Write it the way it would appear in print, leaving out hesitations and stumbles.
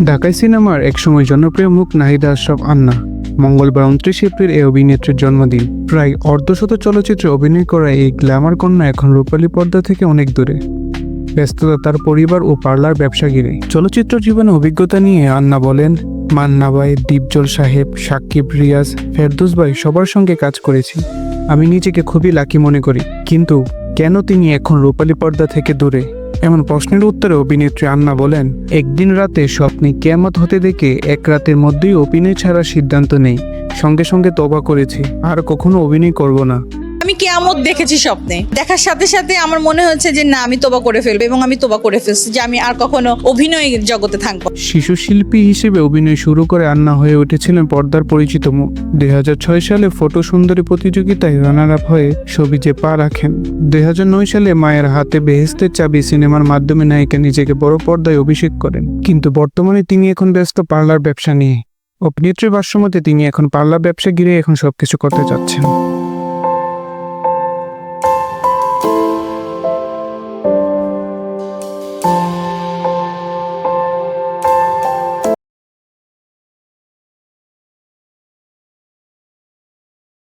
ঢাকাই সিনেমার একসময় জনপ্রিয় মুখ নাহিদা আশরাফ আন্না মঙ্গলবার 29 এপ্রিল এই অভিনেত্রীর জন্মদিন। প্রায় অর্ধশত চলচ্চিত্রে অভিনয় করা এই গ্ল্যামার কন্যা এখন রূপালী পর্দা থেকে অনেক দূরে। ব্যস্ততা তার পরিবার ও পার্লার ব্যবসা ঘিরে। চলচ্চিত্র জীবনে অভিজ্ঞতা নিয়ে আন্না বলেন, মান্না ভাই, দীপজল সাহেব, সাকিব, রিয়াজ, ফেরদৌস ভাই সবার সঙ্গে কাজ করেছি। আমি নিজেকে খুবই লাকি মনে করি। কিন্তু কেন তিনি এখন রূপালী পর্দা থেকে দূরে? এমন প্রশ্নের উত্তরে অভিনেত্রী আন্না বলেন, একদিন রাতে স্বপ্নে কিয়ামত হতে দেখে এক রাতের মধ্যেই অভিনয় ছাড়ার সিদ্ধান্ত নেই। সঙ্গে সঙ্গে তওবা করেছি, আর কখনো অভিনয় করব না। আমি কিয়ামত দেখেছি স্বপ্নে, দেখার সাথে সাথে আমার মনে হচ্ছে যে না, আমি তোবা করে ফেলবো, এবং আমি তোবা করে ফেলছি যে আমি আর কখনো অভিনয় জগতে থাকবো। শিশু শিল্পী হিসেবে অভিনয় শুরু করে আন্না হয়ে উঠেছিলেন পর্দার পরিচিত মুখ। 2006 সালে ফটো সুন্দরী প্রতিযোগিতায় রানার আপ হয়ে সবিজে পা রাখেন। 2009 সালে মায়ের হাতে বেহেশতের চাবি সিনেমার মাধ্যমে নায়িকা নিজেকে বড় পর্দায় অভিষেক করেন। কিন্তু বর্তমানে তিনি এখন ব্যস্ত পার্লার ব্যবসা নিয়ে। অভিনেত্রীর ভাষ্যমতে তিনি এখন পার্লার ব্যবসা ঘিরে এখন সবকিছু করতে চাচ্ছেন।